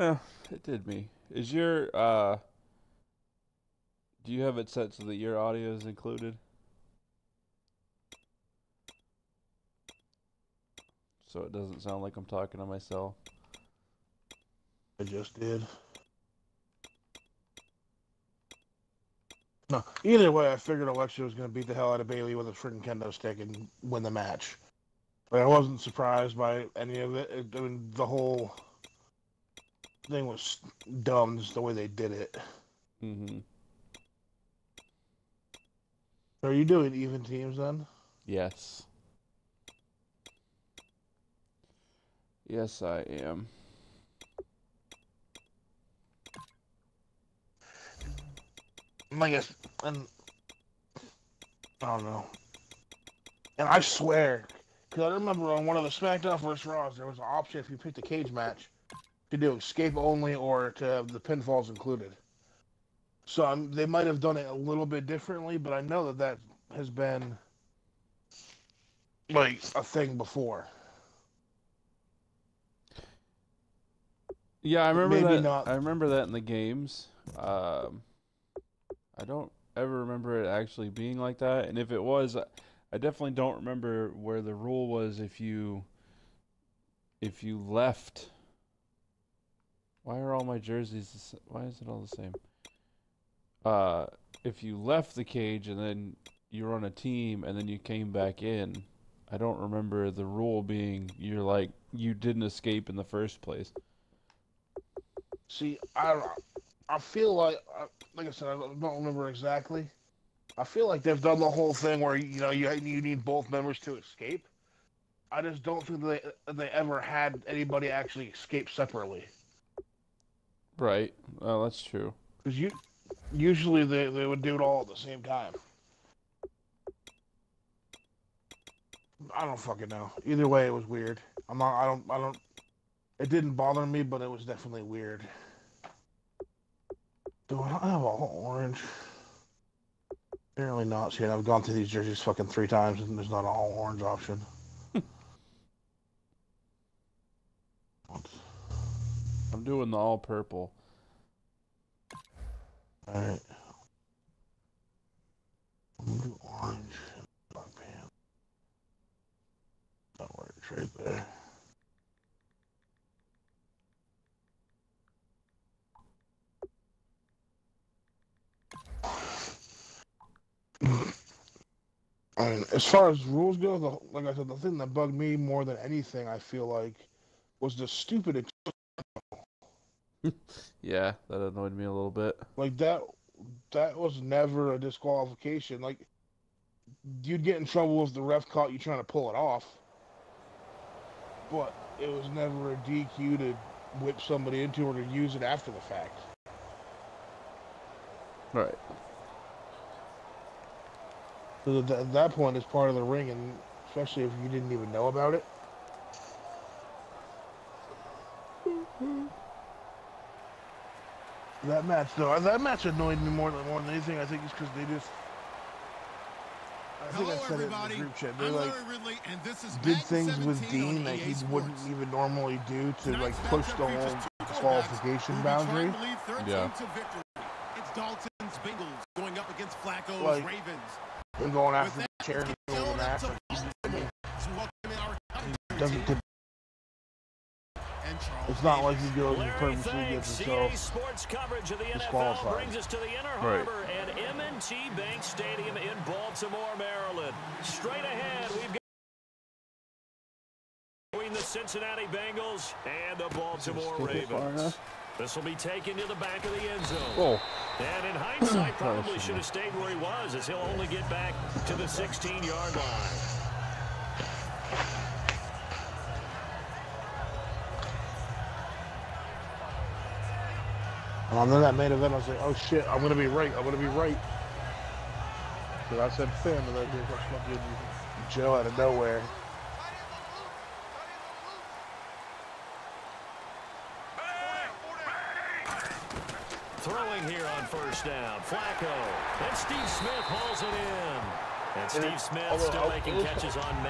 Oh, it did me. Is your do you have it set so that your audio is included? So it doesn't sound like I'm talking to myself. I just did. No, either way, I figured Alexa was going to beat the hell out of Bailey with a freaking kendo stick and win the match. Like, I wasn't surprised by any of it. I mean, the whole thing was dumb, just the way they did it. Mm-hmm. Are you doing even teams then? Yes. Yes, I am. I guess, and I don't know. And I swear, because I remember on one of the SmackDown vs. Raws, there was an option if you picked a cage match to do escape only or to have the pinfalls included. So they might have done it a little bit differently, but I know that that has been like a thing before. Yeah, I remember Maybe that. not. I remember that in the games. I don't ever remember it actually being like that, and if it was, I definitely don't remember where the rule was if you left. Why are all my jerseys? Why is it all the same? If you left the cage and then you were on a team and then you came back in, I don't remember the rule being you didn't escape in the first place. See, I feel like I said, I don't remember exactly. I feel like they've done the whole thing where you need both members to escape. I just don't think they ever had anybody actually escape separately. Right. Oh, that's true. Because usually they would do it all at the same time. I don't fucking know. Either way, it was weird. I don't. It didn't bother me, but it was definitely weird. Do I not have all orange? Apparently not. See, I've gone through these jerseys fucking 3 times, and there's not an all orange option. I'm doing the all purple. Alright. I'm gonna do orange. Black pants. Not where it's right there. And as far as rules go, like I said, the thing that bugged me more than anything, I feel like, was the stupid. Yeah, that annoyed me a little bit. Like that was never a disqualification. Like, you'd get in trouble if the ref caught you trying to pull it off, but it was never a DQ to whip somebody into or to use it after the fact. Right. So at that point, it's part of the ring, and especially if you didn't even know about it. That match annoyed me more than anything. I think it's because they just. I think I said it in the group chat. They did things with Dean that he wouldn't even normally do to push the whole qualification boundary. Yeah. It's Dalton's Bengals going up against Flacco's Ravens. And going after the chair and doing the match. Doesn't. It's not like he goes and purposely gets himself disqualified. Brings us to the Inner Harbor and M&T Bank Stadium in Baltimore, Maryland. Straight ahead, we've got between the Cincinnati Bengals and the Baltimore Ravens. This will be taken to the back of the end zone. Oh. And in hindsight, probably should have stayed where he was, as he'll only get back to the 16-yard line. And then that main event, I was like, oh shit, I'm going to be right. I'm going to be right. Because I said Finn, and then there's fucking Joe out of nowhere. Throwing here on first down, Flacco. And Steve Smith hauls it in. And Steve Smith still making catches on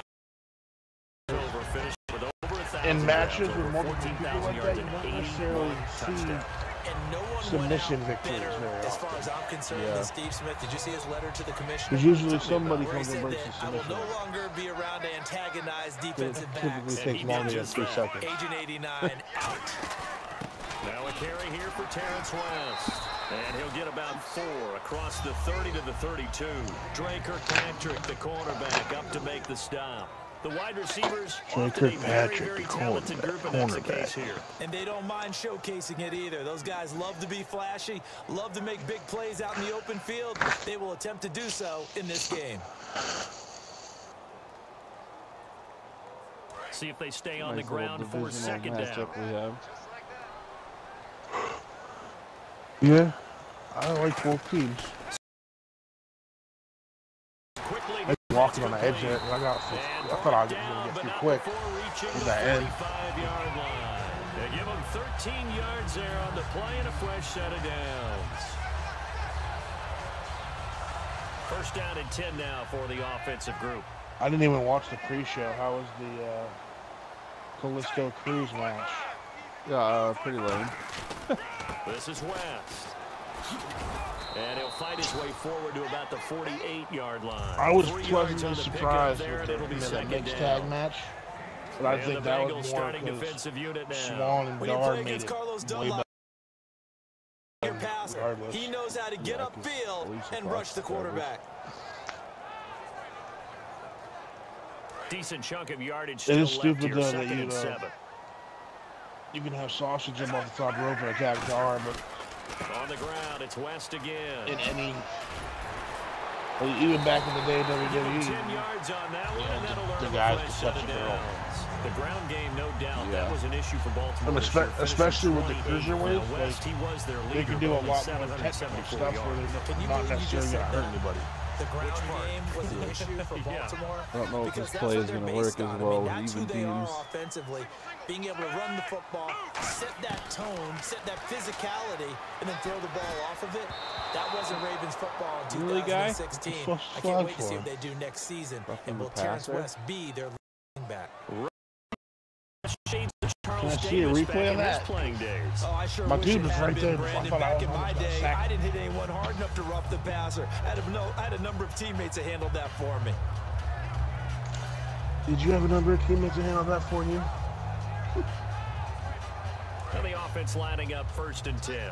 over, finished with over 1,000 matches for with over multiple people 14,000 like yards that, you and don't 81 necessarily see touchdowns. And no one submission went out victories bitter, very as far often. as I'm concerned, Yeah. than Steve Smith. Did you see his letter to the commissioner? Because usually Tell me somebody about it, where he comes and said breaks the that I will submission. no longer be around to antagonize It defensive typically backs. takes longer than 3 seconds. Agent 89 out. Now a carry here for Terrence West. And he'll get about 4 across the 30 to the 32. Dre Kirkpatrick, the cornerback, up to make the stop. The wide receivers, Dre often a very, Kirkpatrick, very the talented group, and that's the cornerback. case here. And they don't mind showcasing it either. Those guys love to be flashy, love to make big plays out in the open field. They will attempt to do so in this game. See if they stay on Nice the ground little for divisional second down. matchup we have. Yeah, I like both teams. Quickly, I walking on the edge there. I thought I was going to get too quick. At that end. 45-yard line. They give him 13 yards there on the play and a fresh set of downs. First down and 10 now for the offensive group. I didn't even watch the pre-show. How was the Callisto Cruz match? Yeah, pretty lame. This is West. And he'll fight his way forward to about the 48-yard line. I was 3 yards pleasantly on the pickup surprised there, with and it'll be the second mixed down. tag match. But I And think the that Bengals was more starting because defensive unit now. Swan and When you play Dar made against it Carlos way Dunlop, better. your passer, Regardless. he knows how to get Yeah, 'cause upfield police and are rush the covered. quarterback. Decent chunk of yardage It still is left stupid, here, though, that second you, and 7. You can have sausage jump off the top rope and attack Dar, but On the ground, it's West again. in any, even back in the day, 10 WWE, yards on that one, Yeah, and that'll the earn guys a fresh can set touch of the ball. downs. The ground game, no doubt, Yeah. that was an issue for Baltimore. And this year, especially with the finishing 28th. cruiserweights, Now, West, he was their leader. they can do a with lot only more technical 774 stuff where yards. they're Can you not believe you necessarily just going to said hurt that? anybody. The ground game was an issue for Yeah. Baltimore. I don't know if because this that's play what is they're going to work based as on. well I mean, with that's even who they are teams. offensively. Being able to run the football, set that tone, set that physicality, and then throw the ball off of it. That wasn't Ravens football in Really, guy? 2016. So I can't wait to for see him. what they do next season. Roughing And the will Terrence passer. West be their leading back? Shades of Charles Can I see a Davis replay back of in his that? playing days. Oh, I sure My wish dude it was had right been, there. I Brandon. thought I Back was in my almost gonna day, sack I him. didn't hit anyone hard enough to rough the passer. I had a number of teammates that handled that for me. Did you have a number of teammates to handle that for you? And the offense lining up 1st and 10.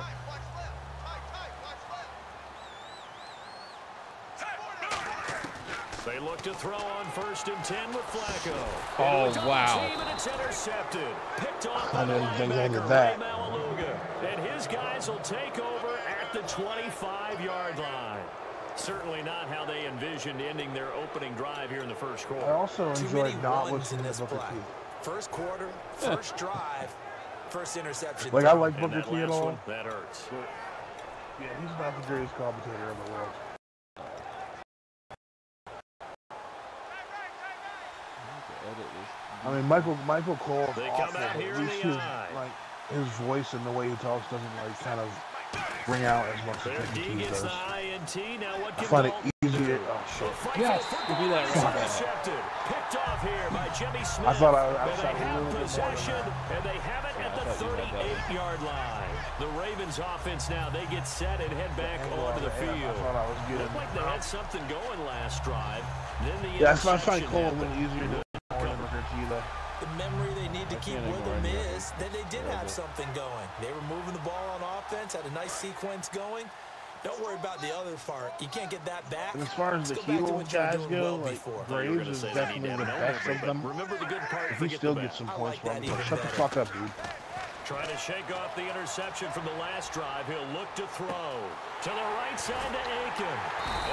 They look to throw on 1st and 10 with Flacco. Oh, Into a double wow. team, and it's intercepted. Picked off I by the didn't think they linebacker, did that. Ray Malaluga. And his guys will take over at the 25-yard line. Certainly not how they envisioned ending their opening drive here in the first I quarter. also Too many enjoyed not ones in listening to this Booker play. T. First quarter, first drive, first interception. Like, I like And Booker that T at last all. one, that hurts. Yeah, he's not the greatest commentator in the world. I mean, Michael Cole's They awful, come out but here at in least the his, eye. like, his voice and the way he talks doesn't, like, kind of ring out as much Their as D he gets does. the INT. Now what I can find it Dalton easy do? to... Oh, shit. Yes, give me that right back. Intercepted. Picked off here by Jimmy Smith. I thought I And shot they a have little bit more than possession, that. and they have it at the I thought you had that. 38-yard line. The Ravens offense now, they get set and head back onto the I field. thought I was good. Looked like they had something going last drive. Then the Yeah, I find interception Cole a happened. little easier to ignore than Booker T, though. The memory they need to keep can't with ignore them any of is that they did have something going. They were moving the ball on offense, had a nice sequence going. Don't worry about the other part. You can't get that back. And as far as the Let's go back to Hilo what you were guys doing go, well like, before. You were Graves gonna is say they need definitely to the have an best over, of but them. remember the good part, He forget still the gets bad. some I points like for him, that but even shut the better. fuck up, dude. Trying to shake off the interception from the last drive. He'll look to throw. To the right side to Aiken.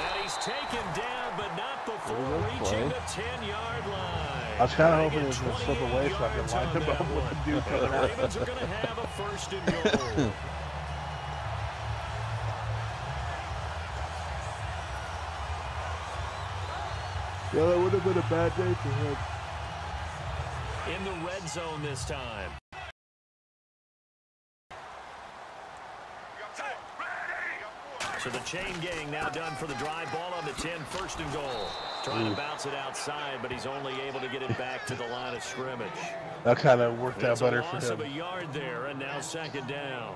And he's taken down, but not before reaching the 10-yard line. I was kind of They hoping get it was going to slip 28 away so I could yards line on him that up with one. the dude And coming the out. Ravens are going to have a 1st and goal. Yeah, that would have been a bad day for him. In the red zone this time. So the chain gang now done for the drive. Ball on the 10, first and goal. Trying to bounce it outside, but he's only able to get it back to the line of scrimmage. That kind of worked out better for him. It's a loss of a yard there, and now second down.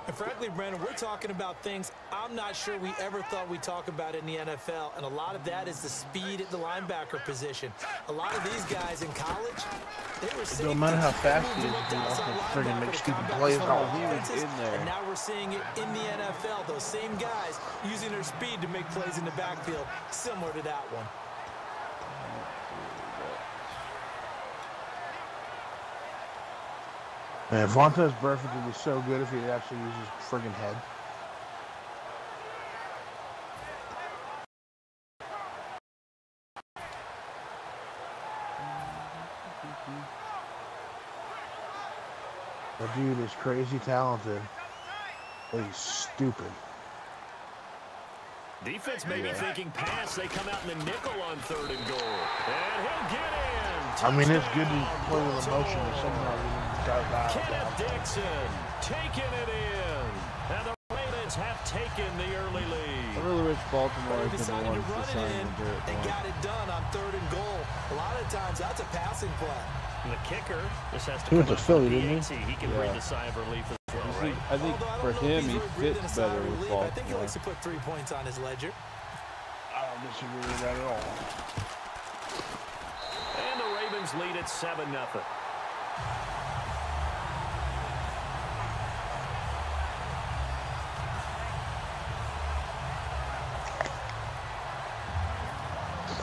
And frankly, Brandon, we're talking about things I'm not sure we ever thought we'd talk about in the NFL, and a lot of that is the speed at the linebacker position. A lot of these guys in college, they were it don't matter how fast he is, he also friggin' make stupid plays. He was in there. And now we're seeing it in the NFL. Those same guys using their speed to make plays in the backfield, similar to that one. Man, Vontaze Burfict would be so good if he actually used his friggin' head. The dude is crazy talented, but he's stupid. Defense may be thinking pass. They come out in the nickel on third and goal. And he'll get in. I mean, it's good to play with emotion, but somehow he got Kenneth Dixon taking it in. And the Ravens have taken the early lead. I really wish Baltimore had been the Decided to ones run to sign it in the dirt. and got it done on third and goal. A lot of times, that's a passing play. And the kicker just has to He went come to up Philly, with didn't the he? AT. He can breathe a sigh of relief as well, right? I think for him, he fits better with Baltimore. I think he likes to put 3 points on his ledger. I don't disagree with that at all. And the Ravens lead at 7-0.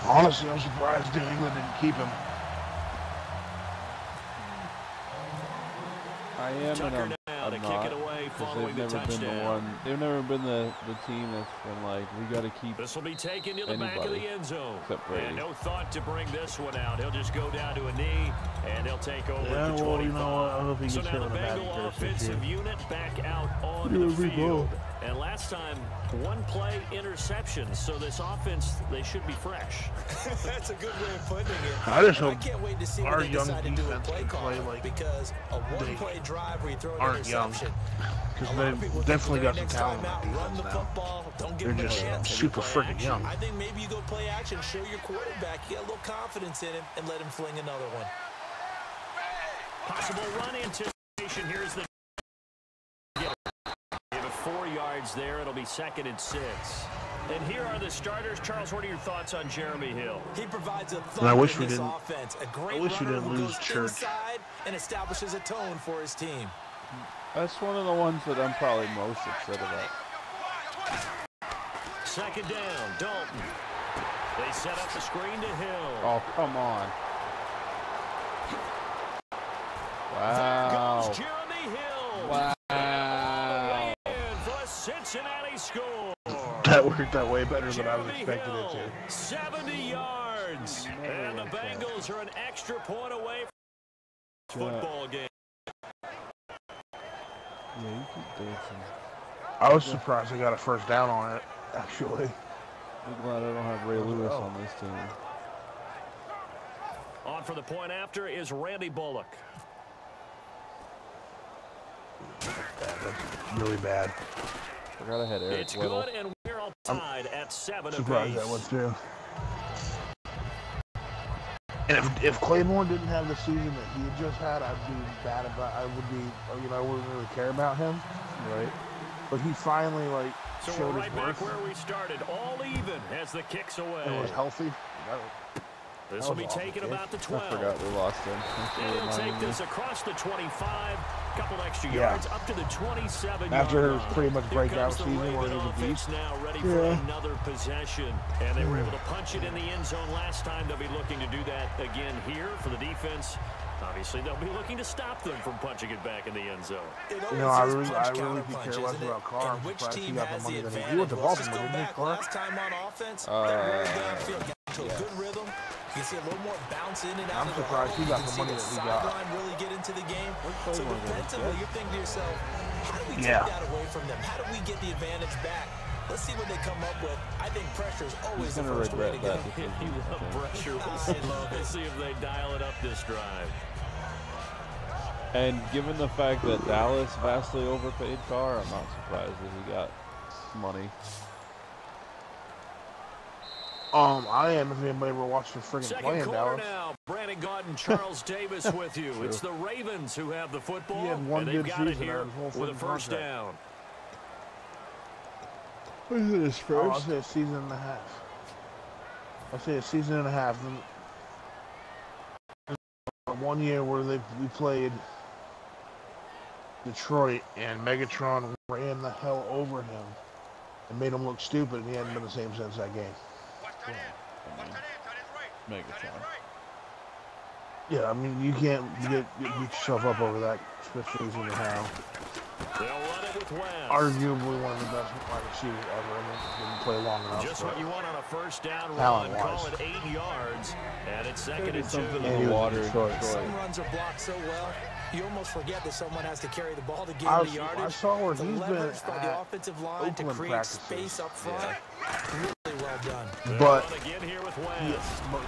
Honestly, I'm surprised New England didn't keep him. I am, Tucker and now I'm to not, kick it away because following they've the never been the touchdown. one. They've never been the team that's been like, we got to keep. This will be taken to the back of Anybody the end zone. except Brady. And no thought to bring this one out. He'll just go down to a knee, and he'll take over Yeah, at the well, 25. you know what? I hope he So gets now hit the with a Madden Bengal curse this offensive year. unit back out on the field. And last time, one play interception. So this offense, they should be fresh. That's a good way of putting it. I just And hope can't wait to see our what they young decide to do with defense play can play calling, like because a one-play drive where you throw an aren't young. interception. Because A lot of they've people definitely think got some next talent time on out, defense run the now. football, don't give They're them a just chance. super freaking young. I think maybe you go play action, show your quarterback, you get a little confidence in him, and let him fling another one. Possible run anticipation. Here's the give it 4 yards there. It'll be 2nd and 6. And here are the starters. Charles, what are your thoughts on Jeremy Hill? He provides a And I thought wish in we this didn't- offense. A great I wish we runner didn't who lose goes Church. inside and establishes a tone for his team. That's one of the ones that I'm probably most upset about. 2nd down, Dalton. They set up the screen to Hill. Oh, come on. Wow. Goes Jeremy Hill. Wow. And for a Cincinnati score. That worked out way better than I was Jeremy expecting it Hill, to. 70 yards. And the Bengals are an extra point away from the football game. Yeah, you keep dancing. I was surprised I got a first down on it, actually. I'm glad I don't have Ray Lewis on this team. On for the point after is Randy Bullock. That's really bad. Forgot I had Eric It's Little. good, and we're all tied at 7 Surprised apiece. that was too. And if Claiborne didn't have the season that he had just had, I'd be bad about. I would be, you know, I wouldn't really care about him, Right. but he finally like So showed we're his right back worth where we started, all even as the kicks away. and was healthy. This will be was awful, taken kid. about the I 12. forgot we lost him. Thanks for And he'll reminding take me. this across the 25, couple extra Yeah. yards up to the 27. After his pretty much Here breakout comes the season where Raven he was a offense beast. now ready for another possession. And they were able to punch it in the end zone last time. They'll be looking to do that again here for the defense. Obviously, they'll be looking to stop them from punching it back in the end zone. It You know, always I is really punch-counter could punch, care less isn't it? about Carr. And which Surprised he team got the has the money that he- advantage? he went to Let's just Baltimore, go didn't he, back Clark? last time on offense. They rolled downfield, got into a good rhythm. You see a little more bounce in and out I'm of the surprised huddle. he got You the see money the that he got. sideline really get into the game. So Claiborne gonna defensively, get? you're thinking to yourself, how do we Yeah. take that away from them? How do we get the advantage back? Let's see what they come up with. I think pressure is always the He's gonna first way to regret go. that. You love pressure. We'll see if they dial it up this drive. And given the fact that Dallas vastly overpaid Carr, I'm not surprised that he got money. I am if anybody ever watched the friggin' Second play in quarter Dallas. now. Brandon Gaudin, Charles Davis with you. It's the Ravens who have the football. He had one and they've good got it season here out of his whole with a friggin' first contract. down. What is this I'll first? say a season and a half. I'll say a season and a half. Then 1 year where we played Detroit and Megatron ran the hell over him and made him look stupid, and he hadn't been the same since that game. Megatron. Yeah, I mean, you can't beat yourself up over that, especially season and a half. They'll run it with West. Arguably one of the best wide receivers ever. I mean, didn't play long enough. Just what you want on a first down run. Talent-wise. Call it 8 yards. And it's second and 2. Something And in he the was water. in Detroit. Some runs are blocked so well, you almost forget that someone has to carry the ball to gain I the yardage. I saw where The he's been leverage by the at, offensive line to Oakland create practices. space up front. Really well done. They'll but run again here with he- West. but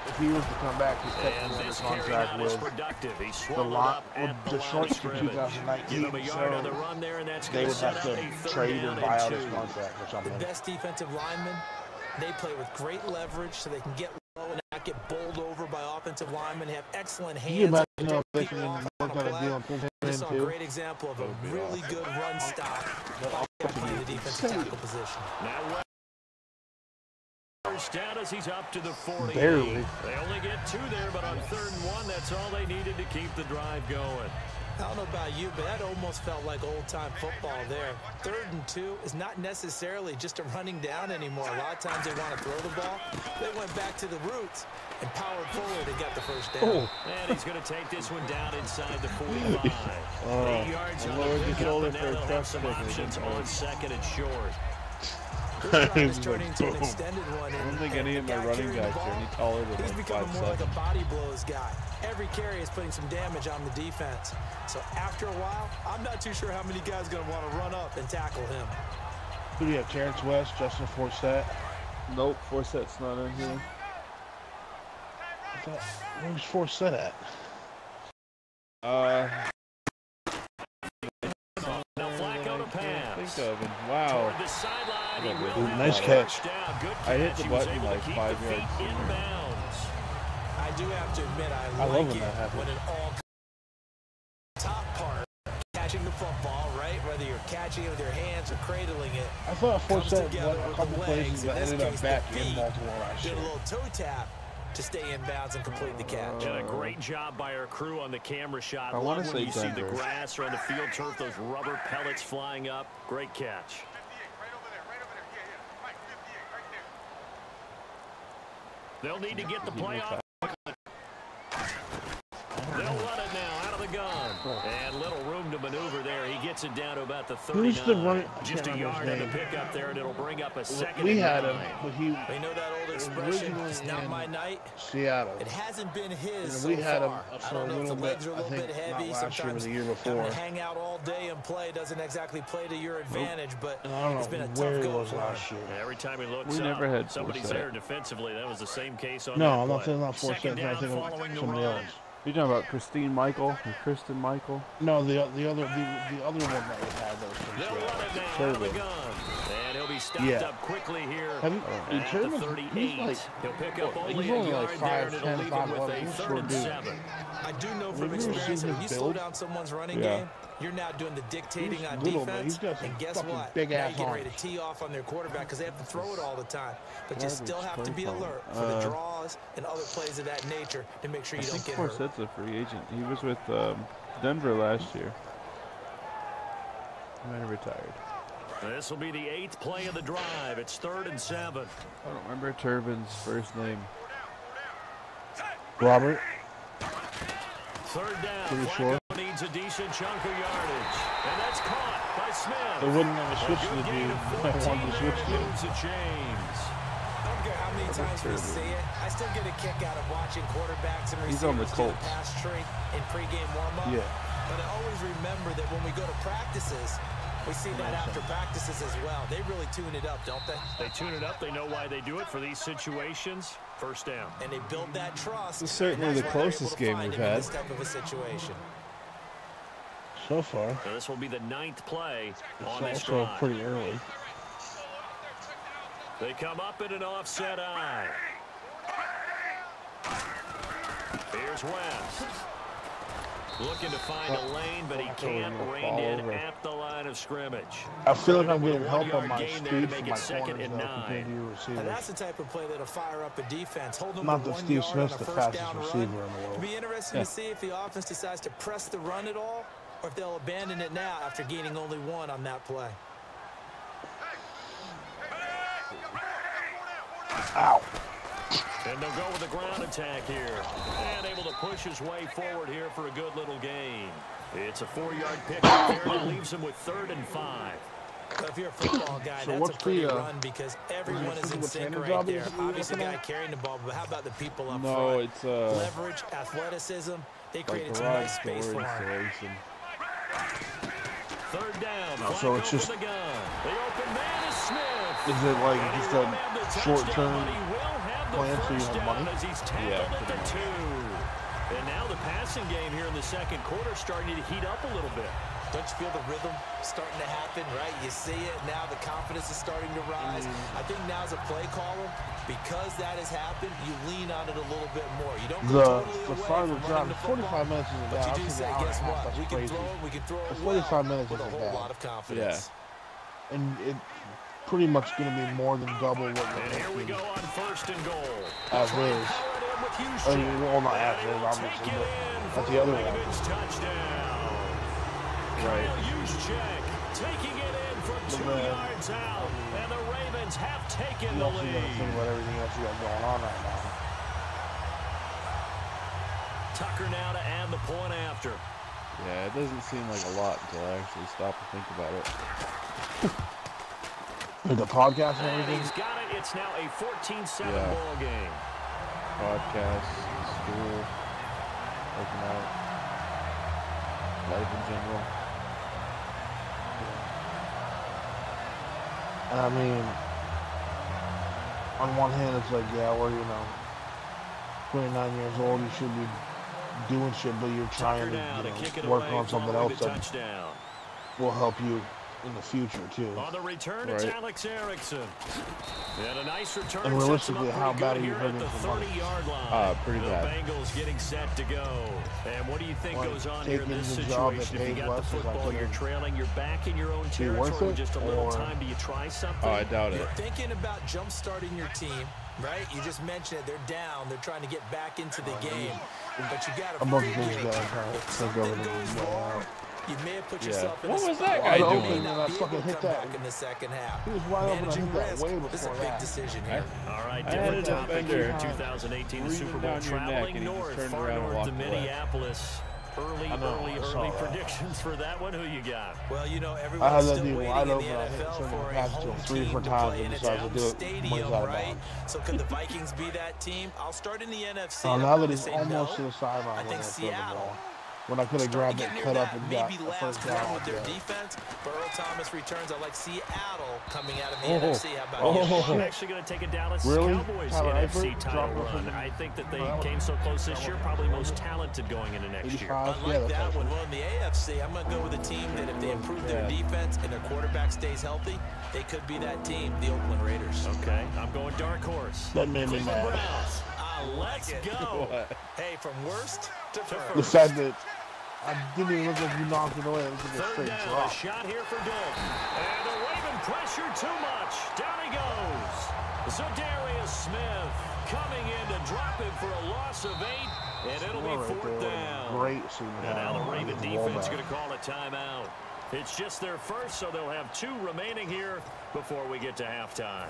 if he was to come back, he's And technically under this carry contract out is with productive. He the swallowed lot up with at the line Detroit of for scrimmage. Give 2019. him a yard on the So run there, and that's they going to would set have up to a third trade down or buy out and his 2. contract or The something. best defensive linemen, they play with great leverage so they can get low and not get bowled over by offensive linemen, have excellent Can you hands. imagine if they People can off work on a out a play. deal and pull him I in saw a too? great example of a really good run stop while playing the defensive tackle position. Now West first down as he's up to the 40. Barely. They only get 2 there, but on 3rd and 1, that's all they needed to keep the drive going. I don't know about you, but that almost felt like old-time football there. 3rd and 2 is not necessarily just a running down anymore. A lot of times they want to throw the ball. They went back to the roots and powered forward and got the first down. Oh, And he's going to take this one down inside the 45. 8 yards on lowered the the pickup, shoulder and now for a they'll have truck some stick and it options didn't on work. 2nd and short. This drive is turning into an extended one. I don't think and any the of my guy running carrying the backs are ball, any taller than he's like becoming more like 5'7". a body blows guy. Every carry is putting some damage on the defense. So after a while, I'm not too sure how many guys are going to want to run up and tackle him. who do you have? Terrence West, Justin Forsett. Nope, Forset's not in here. Where's Forsett at? Now Flacco to I pass. can't think of him. Wow. Toward the sideline, he Yeah, will good. have Nice a catch. touchdown. Good I hit catch. the He was button able to like keep 5 the feet yards in. inbounds. I do have to admit, I love like when it that happens. when an all top part, catching the football, right? Whether you're catching it with your hands or cradling it. I thought Comes Forsett together went a with couple the places legs, but in this ended up case, back the in feet. Baltimore last Did year. a little toe tap to stay in bounds and complete the catch. And a great job by our crew on the camera shot. I Love wanna when say you see the Denver. grass or on the field turf, those rubber pellets flying up. Great catch. They'll need to get the play off. They'll run it now out of the gun. And little room to maneuver there. He gets it down to about the Who's 39. the running- I Just a can't remember yard his on the name. pickup there, and it'll bring up a second We and had him, 9. but he You know that old expression, originally it's not in my night? Seattle. It hasn't been his And we so had him far. for I don't a know if little the legs bit, are a I little think, bit not heavy. last year, but Sometimes the year having before. to hang out all day and play doesn't exactly play to your advantage, but And I don't it's been a know tough where he go was for him. last year. Every time he looks We up, never had somebody's Forsett. there defensively. That was the same case on No, that I'm not play. saying not Forsett. Second I'm down thinking following of the somebody run. else. You're talking about Kristen Michael or Kristen Michael? No, the other one that we had that was from They'll Seattle. run it now out of the Turbin. gun. And he'll be stopped Yeah. up quickly here Have you, at the Turbin's- 38. he's like, He'll pick up he's only a only yard like there, and it'll 5'10", leave him with 5'11", a he's 3rd short and dude. 7. I do know Have from you ever experience seen that when you his slow build? down someone's running Yeah. game, you're now doing the dictating He's on little, but defense. he's got some And guess fucking what? big Now ass you're getting ready to arms. tee off on their quarterback because they have to throw it all the time. But you Garbage still have to be play alert calling. for the draws and other plays of that nature to make sure I you don't think get hurt. Forset's a free agent. He was with Denver last year. He might have retired. This will be the 8th play of the drive. It's 3rd and 7. I don't remember Turbin's first name. Robert, 3rd down. Pretty Flacco sure. needs a decent chunk of yardage. And that's caught by Smith. they wouldn't let me A switch good to the gain dude of I 14 wanted to switch there, to. moves the chains. I don't care how many times we see it. I still get a kick out of watching quarterbacks and He's on the receivers do the Colts. pass tree in pregame warm-up. Yeah. But I always remember that when we go to practices, we see that after practices as well. They really tune it up, don't they? They tune it up. They know why they do it for these situations. First down. And they build that trust. It's certainly and the that's why they're closest able to game find we've him in had. this type of a situation. So far, Now this will be the 9th play it's on this also drive. pretty early. They come up in an offset eye. Here's West. Looking to find a lane, but he can't rein in at the line of scrimmage. I feel like I'm getting help on my gain speed there to from make my it second corners and now 9. compared to your receivers. And that's the type of play that'll fire up a defense. Hold them Not to that 1 Steve yard Smith's on the a first fastest down receiver run. in the world. It'll be interesting to see if the offense decides to press the run at all, or if they'll abandon it now after gaining only 1 on that play. Ow. And they'll go with a ground attack here. And able to push his way forward here for a good little gain. It's a 4-yard pickup there that leaves him with 3rd and 5. So if you're a football guy, So that's what's a pretty the, run because everyone is in sync Tanner right job there. is he Obviously, the looking guy at? carrying the ball, but how about the people up No, front? it's Leverage, athleticism, they created some nice space for him. installation. 3rd down. No, so it's just- The gun. The open man is Smith. Is it like And he just will a have the short-term touchdown, but he will have the plan so you first have down money? as he's tackled Yeah, at the 2. And now the passing game here in the second quarter starting to heat up a little bit. Don't you feel the rhythm starting to happen, right? You see it, now the confidence is starting to rise. I think now as a play caller, because that has happened, you lean on it a little bit more. You don't go totally The away farther from drive, running the football, 45 minutes isn't but bad. you I do think say, an hour guess and a half, what? that's We can crazy. throw it The well 45 minutes with a isn't whole bad. lot of confidence. And it pretty much going to be more than double what And we're here we go on 1st and goal. as is. Power it in with I Houston. mean, well, not as And is, he'll obviously, take it but in that's for the other a one. Ravens touchdown. Right. Kyle Juszczyk taking it in from 2 then- yards out. And the Ravens have taken You the also got to think lead. about everything else you got going on right now. Tucker now to add the point after. Yeah, it doesn't seem like a lot until I actually stop and think about it. With the podcast and And everything. he's got it. It's now a 14-7 Yeah. ball game. Podcast, school, working out, life in general. I mean, on one hand, it's like, yeah, we're, 29 years old, you should be doing shit, but you're Tucker trying now to to kick it work away on something following else the that touchdown. will help you in the future, too. On the return, it's Right. Alex Erickson. And a nice return. And realistically, sets him how up bad pretty are you good here at hurting the for money? 30-yard line. Pretty the bad. Bengals getting set to go. And what do you think Like, goes on here in taking this the job that situation? If you pays got the less is like football, you're gonna trailing, you're back in your own be worth territory. it, Just a little or- time. Do you try something? Oh, I doubt it. You're thinking about jump-starting your team, right? You just mentioned it. They're down. They're trying to get back into the game. But you got to A bunch of figure things that I'm trying to if think something over goes the wrong, you may have put Yeah. yourself in What a was spot that where guy you doing? may And not I be fucking able to hit come that. back in the second half. He was wide open, I Managing hit that risk. way This is a before big that. decision here. All right, I different had a topic here. defender 2018, the breathing Super Bowl down your neck, traveling and he just north, turned far around and north walked to away. Minneapolis. Early I know, I saw that. predictions for that one. Who you got? Well, I had everyone's that still dude waiting wide in the open. I hit NFL him in for the a past to him home 3 team different to times play and in its decided to own do it when he's stadium, out of right? bounds. So could the Vikings be that team? I'll start in the NFC. Oh, I'm now not that gonna he's say almost no. to the sideline I when think they throw the Seattle ball. When I could have starting grabbed to it, get near cut up, that, and got maybe a last first run down. with their Yeah. defense. Burrow Thomas returns. I like Seattle coming out of the Oh. NFC. How about you? Oh. I'm actually going to take a Dallas Really? Cowboys Tyler NFC Eifert title dropped off run. in- I think that they Well, came so close this year, probably most talented going into next year. 85, Unlike yeah, that's that awesome. one, well, in the AFC, I'm going to go with a team that if they improve their defense and their quarterback stays healthy, they could be that team, the Oakland Raiders. Okay, I'm going dark horse. That made me Cleveland mad. Browns. Let's go. What? Hey, from worst to The first. fact that I didn't even look like you knocked it away. It was like a Third straight down, a drop. shot here for Dalton. And the Raven pressure too much. Down he goes. Zadarius Smith coming in to drop him for a loss of 8, and it'll be Right there 4th with a down. Great seeing And now the that. Raven Against the wall defense back. going to call a timeout. It's just their first, so they'll have 2 remaining here before we get to halftime.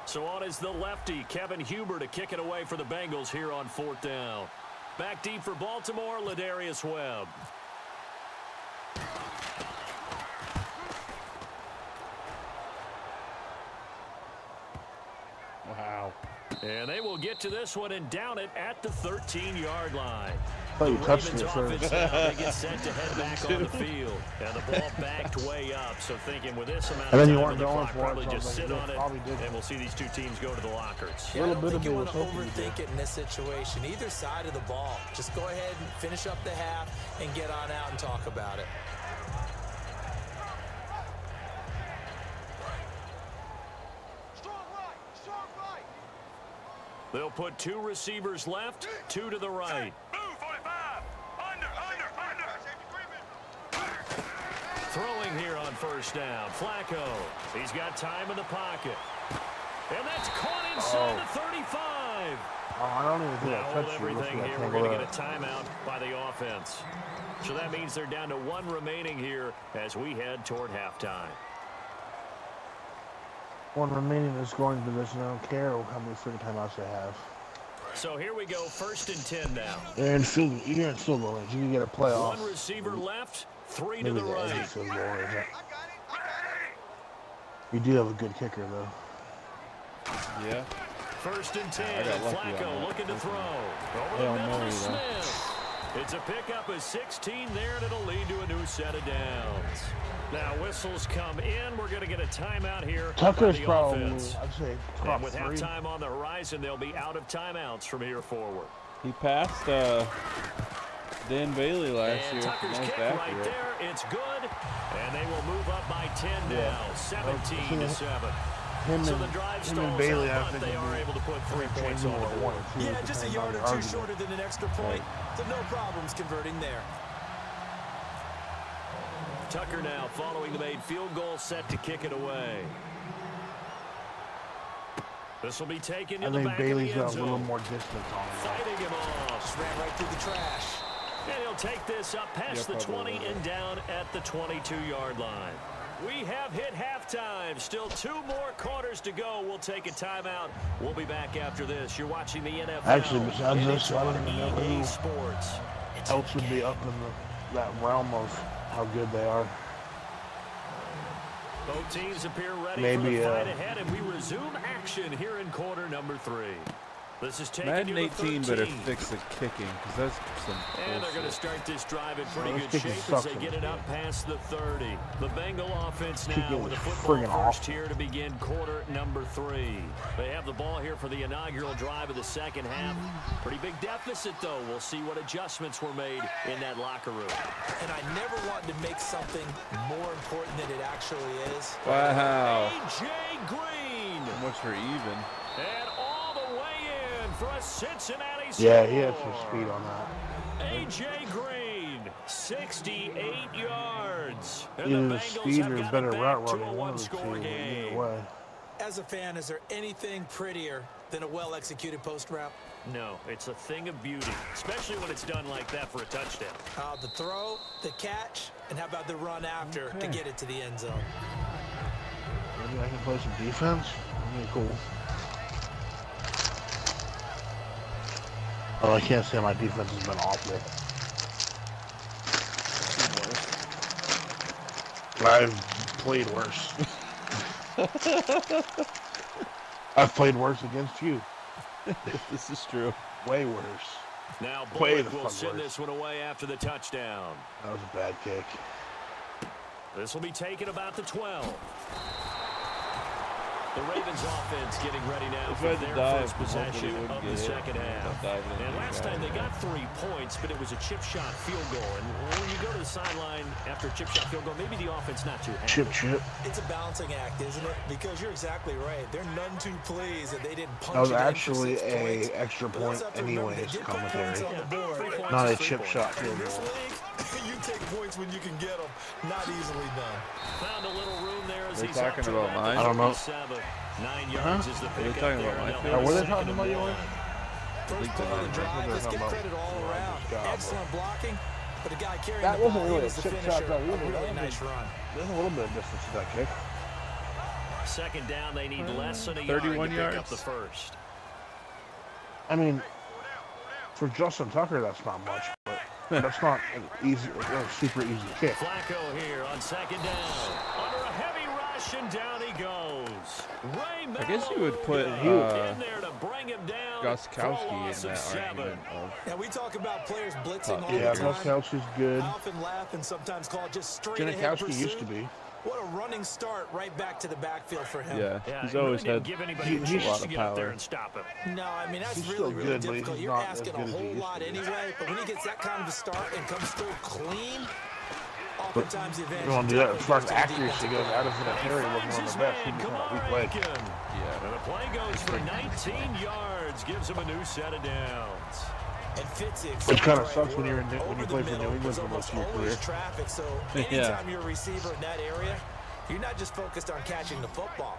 So on is the lefty, Kevin Huber, to kick it away for the Bengals here on 4th down. Back deep for Baltimore, Ladarius Webb. Wow. And they will get to this one and down it at the 13-yard line. Oh, you The touched Ravens it first. offense now, they get set to head back on the field. And the ball backed way up. So thinking with this amount And of then you time on weren't the going clock, for it, probably so I was just like, sit yeah, on it. probably did. And we'll see these 2 teams go to the lockers. Yeah, I don't bit think of you it want to was hoping you overthink it in this situation. Either side of the ball. Just go ahead and finish up the half and get on out and talk about it. They'll put 2 receivers left, 2 to the right. Throwing here on first down. Flacco. He's got time in the pocket. And that's caught inside the 35. Oh, I don't even think I touched everything here. We're going to get a timeout by the offense. So that means they're down to 1 remaining here as we head toward halftime. 1 remaining in the scoring position. I don't care how many freaking timeouts they have. So here we go, 1st and 10 now. You're in field goal range. You can get a playoff. 1 receiver left, 3 to the right. Field goal range. You do have a good kicker, though. Yeah. 1st and 10. Flacco looking to throw. Over the middle to Smith. It's a pickup of 16 there, and it'll lead to a new set of downs. Now whistles come in. We're going to get a timeout here. Tucker's probably, offense. I'd say, and with halftime on the horizon, they'll be out of timeouts from here forward. He passed Dan Bailey last year. Tucker's kick right there. It's good, and they will move up by 10 now, 17-7. So the drive stalls Bailey, out, but they are able to put 3 points on the board. Yeah, just a yard or 2 shorter than an extra point, so no problems converting there. Tucker now following the made field goal, set to kick it away. This will be taken in the back Bailey's of the end got a little more distance on him. Fighting him off. Just ran right through the trash. And he'll take this up past the 20 and down at the 22-yard line. We have hit halftime. Still 2 more quarters to go. We'll take a timeout. We'll be back after this. You're watching the NFL. Actually, besides this, I don't even know who Sports. else would be up in that realm of how good they are. Both teams appear ready Maybe, for the fight ahead, and we resume action here in quarter number 3. This is taking Madden 18 better fix the kicking, because that's some And they're going to start this drive in pretty good shape as they get it up past the 30. The Bengal offense now with a football first here to begin quarter number 3. They have the ball here for the inaugural drive of the second half. Pretty big deficit, though. We'll see what adjustments were made in that locker room. And I never wanted to make something more important than it actually is. Wow. A.J. Green. How much for even? And all the way in for a Cincinnati score. Yeah, he had some speed on that. A.J. Green, 68 yards. And Either the the Bengals speed have or got better it back route to running, a one of the one-score two, game. either way. As a fan, is there anything prettier than a well-executed post route? No, it's a thing of beauty, especially when it's done like that for a touchdown. The throw, the catch, and how about the run after to get it to the end zone? Maybe I can play some defense. That'd be cool. Oh, I can't say my defense has been awful. I've played worse. I've played worse against you. This is true. Way worse. Now Way Bullock the will fuck send worse. this one away after the touchdown. That was a bad kick. This will be taken about the 12. The Ravens offense getting ready now for their first possession of the second half. And last time they got 3 points, but it was a chip shot field goal. And when you go to the sideline after a chip shot field goal, maybe the offense not too happy. Chip. It's a balancing act, isn't it? Because you're exactly right. They're none too pleased that they didn't punch That was it in for actually 6 a points. extra But point let's have to remember, anyways, they did put commentary. points on the board. 3 points Not is a 3 chip points. shot In field this goal. league, you take points when you can get them. Not easily done. Found a little room there as They're he's talking about mine? I don't know. 9 yards is the Are they pickup talking there, about my and field? they'll Were they second talking and about one. yours? First play of the drive, let's give about credit all around. job, Excellent blocking, but a guy carrying That the ball, wasn't he really was a the chip finisher. shot, though, A either. really That nice was run. There's a little bit of distance to that kick. Second down, they need less than a yard to 31 pick up yards. the first. I mean, for Justin Tucker, that's not much, but that's not an easy, a super easy kick. Flacco here on second down. Under a heavy rush, and down he goes. I guess you would put in there to bring him down. Gostkowski in that argument of Now, we talk about players blitzing all Yeah, the time. Gostkowski's good. I often laugh and sometimes call it just straight ahead Janikowski pursuit. used to be. What a running start right back to the backfield for him. yeah. He's he always really had didn't give anybody a a chance lot to of get up there power. and stop him. No, I mean, that's He's really, still really good, but difficult. he's You're not asking as a good as he whole used lot to be. anyway, but when he gets that kind of a start and comes through clean, oftentimes the advantage You don't do that. As far as definitely goes to the accuracy defensive goes, line. Addison and Terry was one of the best. He just had a weak leg. And a Play goes for 19 yards, gives him a new set of downs. And Fitz, it kind of sucks when you play for New England for most of your career. Traffic, so anytime you're a receiver in that area, you're not just focused on catching the football.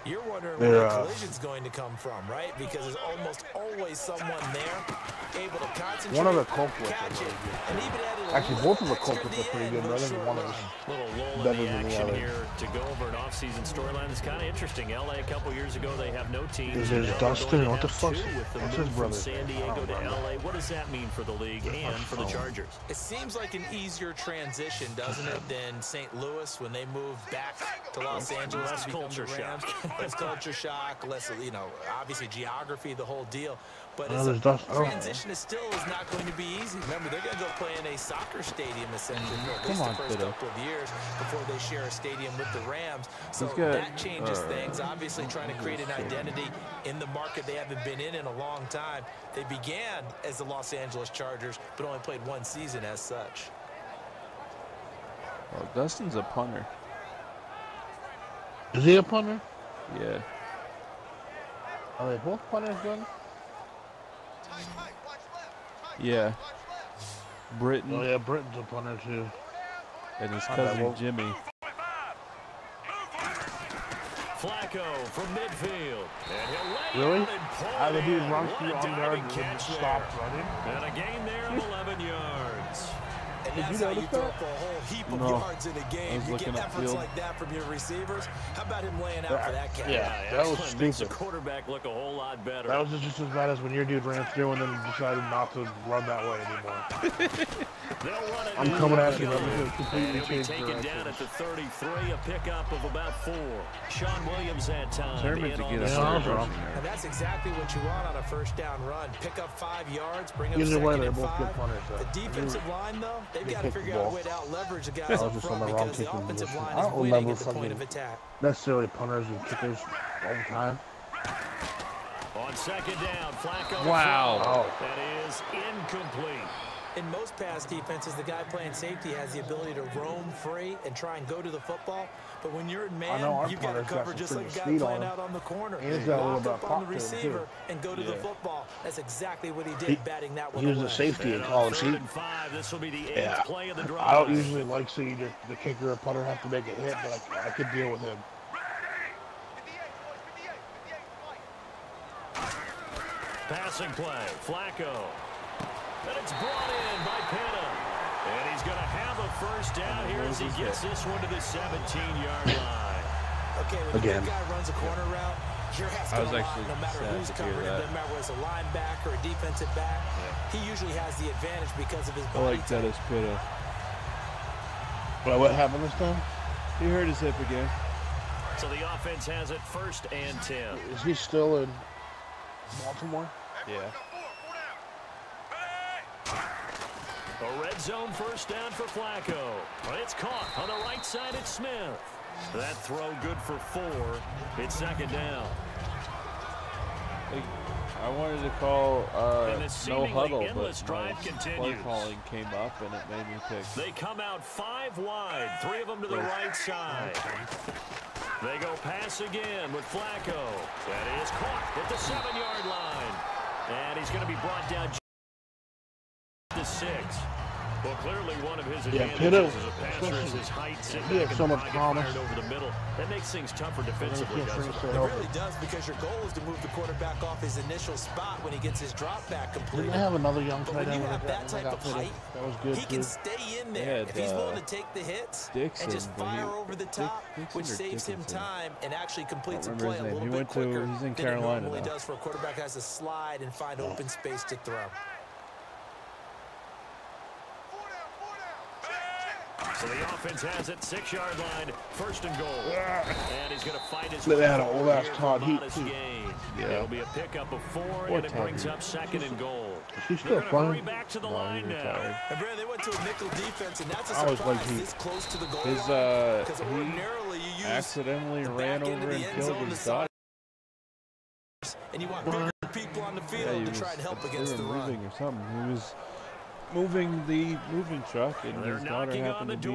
You're wondering where the collision's going to come from, right? Because there's almost always someone there able to concentrate. One of the Colts was really good. Actually, both of the Colts were pretty good, but I think one was better than the other. Here to go over an off-season storyline that's kind of interesting. LA a couple years ago, they have no team. Is it Dustin? What the fuck? What's his brother? From San Diego to LA. What does that mean for the league and for the Chargers? It seems like an easier transition, doesn't it, than St. Louis when they moved back to Los Angeles. Less culture shock. Less culture shock, less, obviously geography, the whole deal. But transition is not going to be easy. Remember, they're going to go play in a soccer stadium essentially for at least the first couple of years before they share a stadium with the Rams. So that changes things. Obviously, trying to create an identity in the market they haven't been in a long time. They began as the Los Angeles Chargers, but only played one season as such. Well, Dustin's a punter. Is he a punter? Yeah. Are they both punters then? Yeah. Britton. Oh yeah, Britton's a punter too. And his cousin Jimmy. Flacco from midfield. And really? The dude runs through on yard and stops running. And a gain there of 11 yards. And that's how you throw up a whole heap of yards in a game. You get efforts like that from your receivers. How about him laying out for that catch? Yeah, that was stupid. Makes the quarterback look a whole lot better. That was just as bad as when your dude ran through and then decided not to run that way anymore. I'm coming at you. He'll be taken down at the 33, a pickup of about 4. Sean Williams that time. And that's exactly what you want on a first down run. Pick up 5 yards, bring up second and 5. The defensive line, though, they've got to figure out a way to out-leverage the guys up front because the offensive line is winning at the point of attack. Necessarily punters and kickers all the time. On second down, Flacco. Wow. That is incomplete. In most pass defenses, the guy playing safety has the ability to roam free and try and go to the football. But when you're in man, you've got to cover just like a guy playing out on the corner. Walk up on the receiver and go to the football. That's exactly what he did, batting that one away. He was a safety in college. This will be the 8th play of the drive. I don't usually like seeing the kicker or punter have to make a hit, but I could deal with him. Passing play, Flacco. And it's brought in by Pitta. And he's going to have a first down here as he gets this one to the 17-yard line. Okay, when the big guy runs a corner route, your hat's going to line no matter who's covering it, no matter whether it's a linebacker or a defensive back. He usually has the advantage because of his body. I like that as Pitta. Well, what happened this time? He hurt his hip again. So the offense has it 1st and 10. Is he still in Baltimore? Yeah. A red zone first down for Flacco. But it's caught on the right side at Smith. That throw good for 4. It's second down. I wanted to call no huddle, but play calling came up and it made me pick. They come out 5 wide, 3 of them to the right side. They go pass again with Flacco. That is caught at the 7-yard line. And he's going to be brought down to 6. Well, clearly one of his advantages as a passer is his height. He has so much promise over the middle. That makes things tougher defensively, doesn't it? It really does, because your goal is to move the quarterback off his initial spot when he gets his drop back completed. Didn't they have another young tight end? When you have that type of height, that was good, he can stay in there. If he's willing to take the hits and just fire over the top, which saves him time and actually completes a play a little bit quicker than it normally does for a quarterback who has to slide and find open space to throw. So the offense has it, 6-yard line, 1st and goal. And he's going to fight his way out of old-ass Todd Heat. It'll be a pickup of 4, and it brings up 2nd and goal. He's still playing. Back to the line now. And Brandon, they went to a nickel defense, and that's a surprise this close to the goal line. Because ordinarily you accidentally ran over and killed his daughter. And you want bigger people on the field to try and help against the run. Or something. He was moving the moving truck, and his daughter happened to be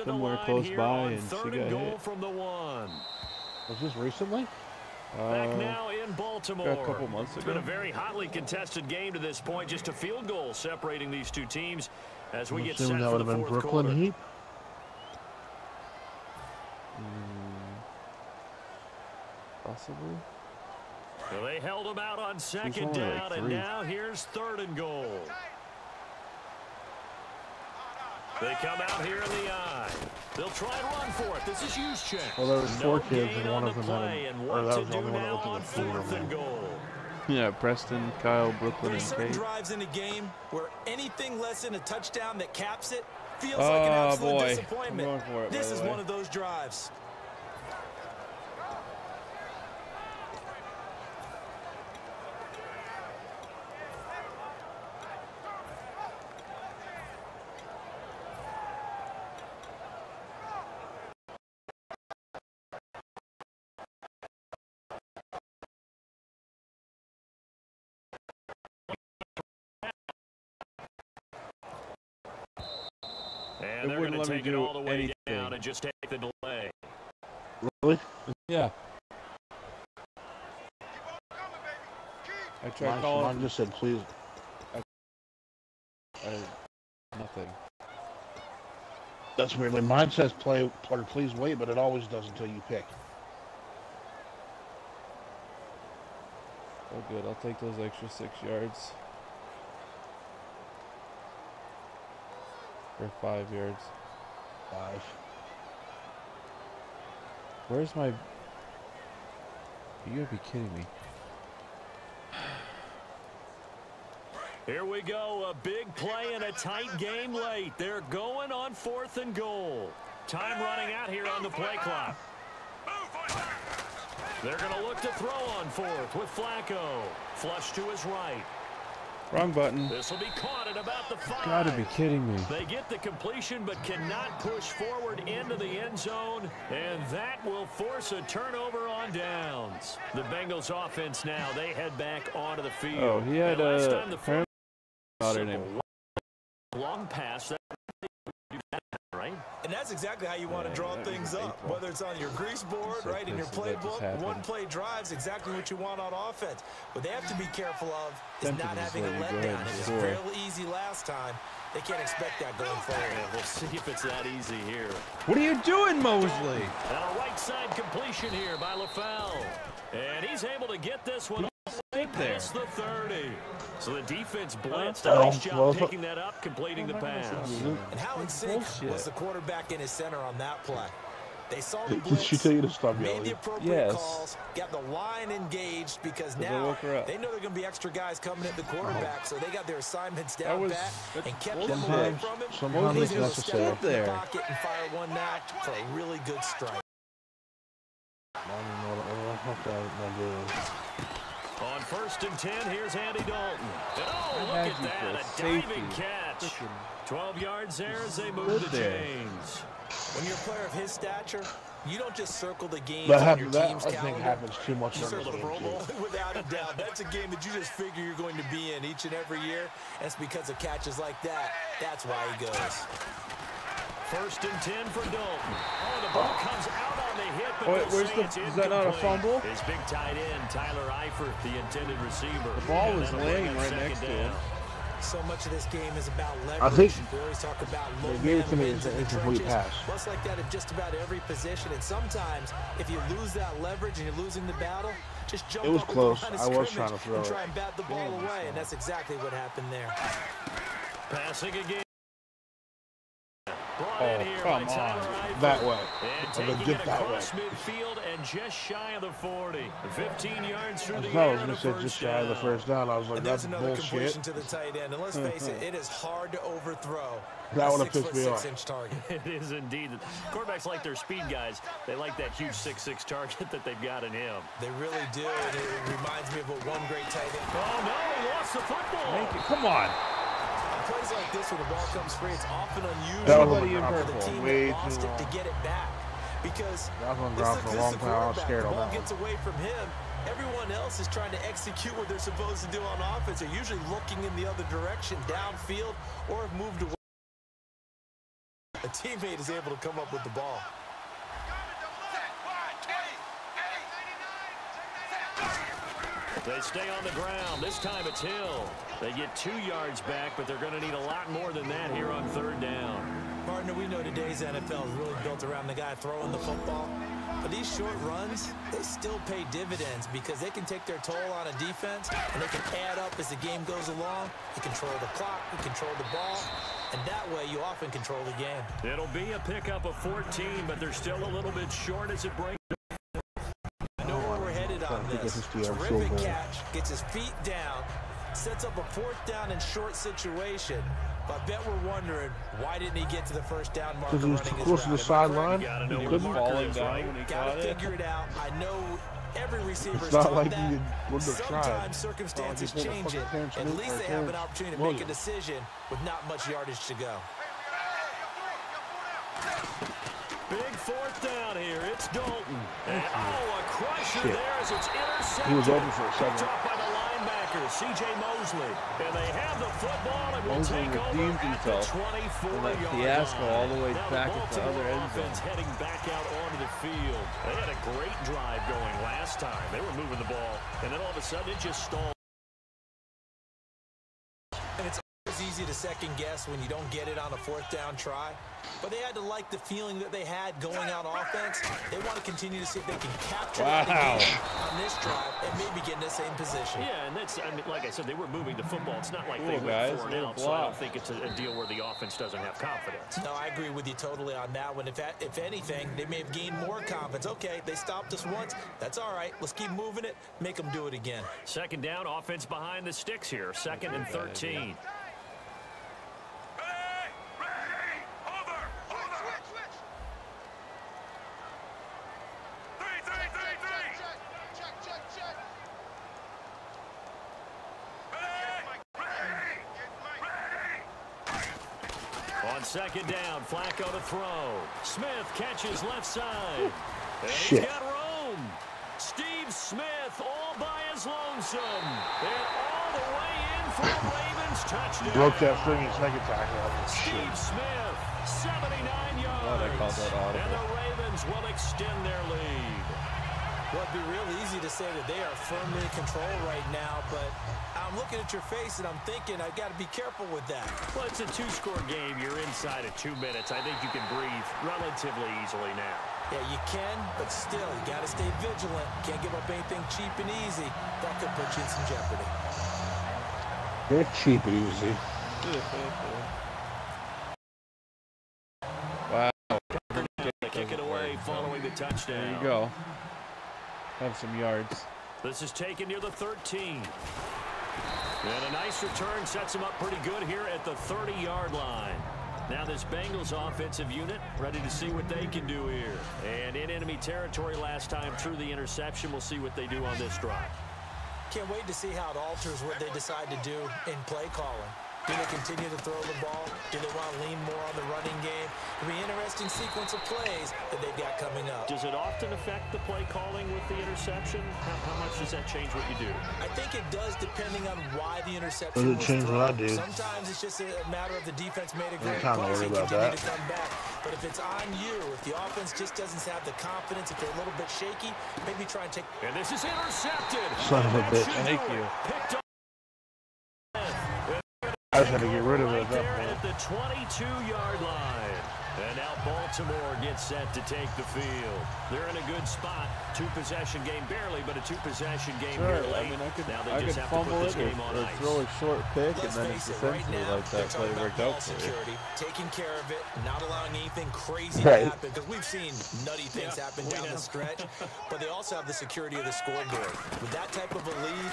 somewhere close by, and she got hit. From the 1. Was this recently? Back now in Baltimore. A couple months ago. It's been a very hotly contested game to this point. Just a field goal separating these two teams as we get set that for would the have been fourth Brooklyn quarter. Heat. Possibly. Well, they held him out on second only down, like and 3. now here's 3rd and goal. They come out here in the I. They'll try and run for it. This is Juszczyk. Well, there was 4 kids, gain and one on of the them had play, and or what that to was the do only one that now on went to the field. 4th and goal. Yeah, Preston, Kyle, Brooklyn, There's and certain Kate. drives in a game where anything less than a touchdown that caps it feels like an absolute boy. disappointment. I'm going for it, This by is the way. one of those drives. And they're wouldn't going to let me take it do all the way anything. down and just take the delay. Really? Yeah. I tried calling. Mine just said, please. Nothing. That's weird. Like, mine says play, please wait, but it always does until you pick. Oh, good. I'll take those extra 6 yards. Or 5 yards. 5. Where's my... You gotta be kidding me. Here we go, a big play in a tight game late. They're going on 4th and goal. Time running out here on the play clock. They're going to look to throw on 4th with Flacco. Flush to his right. Wrong button. This will be caught at about the 5. Gotta be kidding me. They get the completion but cannot push forward into the end zone, and that will force a turnover on downs. The Bengals offense now, they head back onto the field. Oh, he had last time the apparently daughter name. long pass. Right? And that's exactly how you want to draw things up. Whether it's on your grease board, So right, in your pissed that just playbook, happened. one-play drives, exactly what you want on offense. What they have to be careful of is Tempted not to having a say, go ahead letdown. and It was score. real easy last time. They can't expect that going forward. We'll see if it's that easy here. What are you doing, Mosley? And a right side completion here by LaFell. And he's able to get this one past the 30. So the defense blitzed. A nice job picking that up, completing the pass. And how in sync was the quarterback in his center on that play? They saw the blitz, Did she tell you to stop made the yelling? appropriate calls, got the line engaged because now woke her up. they know there are going to be extra guys coming at the quarterback, so they got their assignments down was- pat that's and kept bullshit. them away from him. Sometimes He's it's able to step necessary. up in the There. pocket and fire one now for a really good strike. I don't know what I'm doing. On 1st and 10, here's Andy Dalton. And oh, look had at you that, for a safety. diving catch. Frickin' 12 yards there as they move Good the there. chains. When you're a player of his stature, you don't just circle the games That, on your that team's I think calendar. happens too much You in this circle the game, Pro too. Bowl without a doubt. That's a game that you just figure you're going to be in each and every year. And it's because of catches like that. That's why he goes. 1st and 10 for Dalton. Oh, the ball comes out on the hit, but Wait, they'll where's say the- it's is that not a incomplete. fumble? His big tight end, Tyler Eifert, the intended receiver. The ball And was that'll bring laying up right second next to down. him. So much of this game is about leverage. I think we always talk about low they gave it to man me wins as in an the incomplete trenches. pass. Well, it's like that at just about every position. And sometimes, if you lose that leverage and you're losing the battle, just jump It was up at the close. line of I was scrimmage trying to throw and it. try and bat the ball away. And that's exactly what happened there. Passing again. Brought Oh, in here come by Tyler on. Eifert. That way. And I've taking been it dipped that way. across midfield and just shy of the 40. 15 yards through the I air was and going a to say first just shy of the down. first down. I was like, And there's that's another completion bullshit. to the tight end. And let's face it, it is hard to overthrow That a would've pissed me off. 6'6" target. It is indeed. Quarterbacks like their speed guys. They like that huge 6'6" target that they've got in him. They really do. And it reminds me of what one great tight end. Oh, no, he lost the football. Come on. On plays like this where the ball comes free, it's often That unusual was Somebody in for the purple. team Way that lost too it to long. get it back. Because That was on this ground is for a this long is the time. I was quarterback. scared The on ball that gets away from him. Everyone else is trying to execute what they're supposed to do on offense. They're usually looking in the other direction, downfield, or have moved away. A teammate is able to come up with the ball. They stay on the ground. This time it's Hill. They get 2 yards back, but they're going to need a lot more than that here on 3rd down. Partner, we know today's NFL is really built around the guy throwing the football. But these short runs, they still pay dividends because they can take their toll on a defense, and they can add up as the game goes along. You control the clock, you control the ball, and that way you often control the game. It'll be a pickup of 14, but they're still a little bit short as it breaks. I know where we're headed on this. Terrific catch, gets his feet down, sets up a 4th down and short situation. But I bet we're wondering, why didn't he get to the 1st down marker running his route? Close to the sideline. You gotta know He where was the falling marker is, down right? when he Gotta caught it. figure it out. I know every receiver's It's not taught like that. you wouldn't have tried. Sometimes circumstances It's not like you change it. pulled a fucking At Terrence least they Williams have an or opportunity to make a Williams. decision with not much yardage to go. Big 4th down here. It's Dalton. And a crusher Shit. there as it's intercepted. He was open for a second. Picked off by the linebacker, C.J. Mosley. And they have the football and will Mosley take over redeemed at the himself 24-yard from that fiasco line. all the way Now back the at the other Baltimore end zone. offense heading back out onto the field. They had a great drive going last time. They were moving the ball, and then all of a sudden it just stalled. And it's always easy to second guess when you don't get it on a 4th down try. But they had to like the feeling that they had going on offense. They want to continue to see if they can capture that again on this drive and maybe get in the same position. Yeah, and that's, I mean, like I said, they were moving the football. It's not like Cool, they went guys. 4 and Little out, so I don't block. think it's a deal where the offense doesn't have confidence. No, I agree with you totally on that one. If anything, they may have gained more confidence. Okay, they stopped us once. That's all right. Let's keep moving it. Make them do it again. 2nd down, offense behind the sticks here. 2nd and 13. On 2nd down, Flacco to throw. Smith catches left side. And he's got room. Steve Smith all by his lonesome. And all the way in for a Ravens touchdown. Broke that friggin' second tackle. Steve Smith, 79 yards. Oh, they called that audible. And the Ravens will extend their lead. Well, it'd be real easy to say that they are firmly in control right now, but I'm looking at your face and I'm thinking I've got to be careful with that. Well, it's a 2-score game. You're inside of 2 minutes. I think you can breathe relatively easily now. Yeah, you can, but still, you got to stay vigilant. Can't give up anything cheap and easy. That could put you in some jeopardy. They're cheap and easy. Wow. Kick it away following the touchdown. There you go. Have some yards. This is taken near the 13. And a nice return sets him up pretty good here at the 30-yard line. Now this Bengals offensive unit ready to see what they can do here. And in enemy territory last time through the interception. We'll see what they do on this drive. Can't wait to see how it alters what they decide to do in play calling. Do they continue to throw the ball? Do they want to lean more on the running game? It'll be an interesting sequence of plays that they've got coming up. Does it often affect the play calling with the interception? How much does that change what you do? I think it does depending on why the interception Doesn't was change what I thrown. do. Sometimes it's just a matter of the defense made a great kinda play worry and about continue that. to come back. But if it's on you, if the offense just doesn't have the confidence, if they're a little bit shaky, maybe try and take... And this is intercepted. Son of a That bitch. should Thank do you. it. Picked up. I just had to get rid of it Right at that there point. at the 22-yard line. And now Baltimore gets set to take the field. They're in a good spot. 2-possession game, barely, but a 2-possession game Sure, here late. I mean, now they I could just have to fumble put this it game on or ice. throw a short pick, Let's and then face it's it, right essentially now, like they're that play talking about worked ball out for you. security, taking care of it, not allowing anything crazy Right. to happen, because we've seen nutty things happen we down the have. stretch, but they also have the security of the scoreboard. With that type of a lead,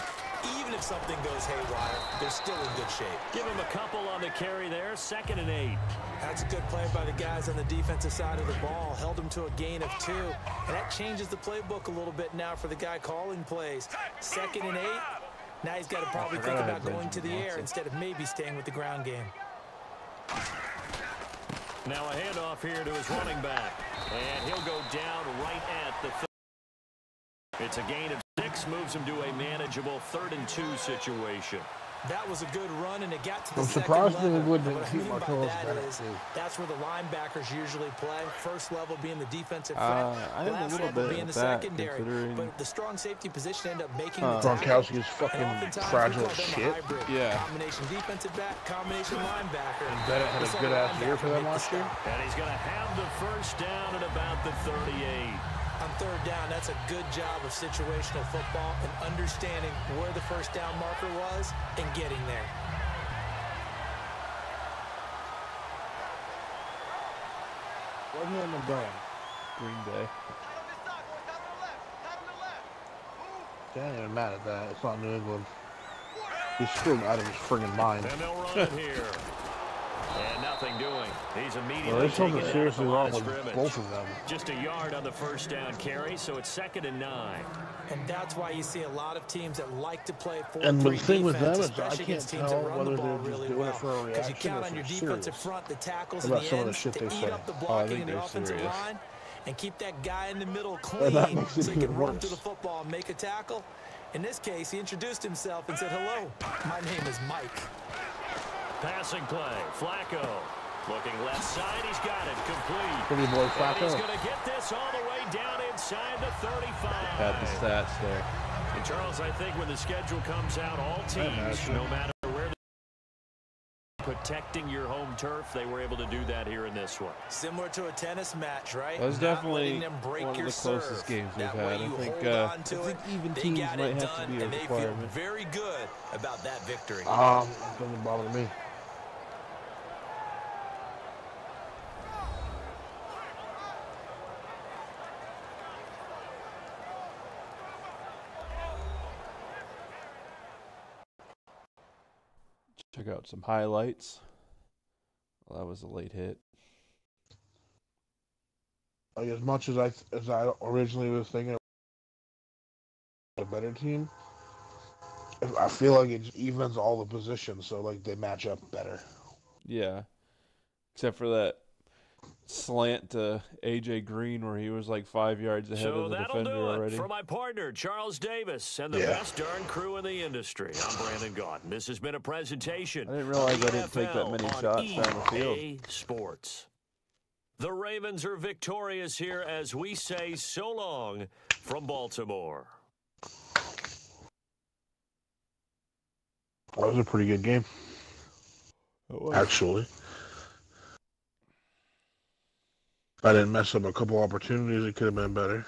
even if something goes haywire, they're still in good shape. Give him a couple on the carry there. 2nd and 8. That's a good play by the guys on the defensive side of the ball. Held them to a gain of 2. And that changes the playbook a little bit now for the guy calling plays. 2nd and 8. Now he's got to probably think about going to the air instead of maybe staying with the ground game. Now a handoff here to his running back. And he'll go down right at the 30. It's a gain of 6, moves him to a manageable 3rd and 2 situation. That was a good run, and it got to the I'm second surprised level. they wouldn't And what I keep mean by Martellus that better, is too. that's where the linebackers usually play. First level being the defensive front, I have a last little level bit being of the that, secondary. considering... But the strong safety position ended up making the tackle. Gronkowski is fucking And oftentimes fragile we as call them a shit. hybrid. Yeah. Combination defensive back, combination linebacker. And Bennett had a good-ass year for them last year. And he's going to have the first down at about the 38. On third down, that's a good job of situational football and understanding where the first down marker was and getting there. Wasn't in the dome. Green Bay. I ain't even mad at that. It's not New England. He's still out of his friggin' mind. And they'll run it here. And nothing doing. He's immediately Well, they took taken it out seriously of the line wrong of with scrimmage. both of them. Just a yard on the first down carry, so it's 2nd and 9. And that's why you see a lot of teams that like to play 4-3 And the thing with defense, them is I especially can't against teams tell that run whether the ball they're just really doing well. it for a Because you reaction count or on your for defensive serious. front, the tackles, About and some the of the ends shit to they eat say. up the I blocking think and the they're offensive serious. line and keep that guy in the middle And that clean makes it so he can even run to worse. the football and make a tackle. In this case, he introduced himself and said, "Hello, my name is Mike." Passing play. Flacco. Looking left side. He's got it. Complete. Pretty boy And he's Flacco. going to get this all the way down inside the 35. Had the stats there. And Charles, I think when the schedule comes out, all teams, imagine. no matter where they're protecting your home turf, they were able to do that here in this one. Similar to a tennis match, right? That was Not definitely letting them break one of your the closest serve. games we've That way had. I you think, hold on to I think it. even They teams got might it have to done, be a and they feel requirement. very good about that victory. Doesn't bother me. Check out some highlights. Well, that was a late hit. Like as much as I originally was thinking a better team, I feel like it evens all the positions, so like they match up better. Yeah. Except for that slant to A.J. Green where he was like 5 yards ahead So of the that'll defender do it already. for my partner, Charles Davis, and the Yeah. best darn crew in the industry. I'm Brandon Gaudin. This has been a presentation. I didn't realize of I didn't take that many NFL shots on down the field. EA Sports. The Ravens are victorious here as we say so long from Baltimore. That was a pretty good game, actually. I didn't mess up a couple opportunities. It could have been better.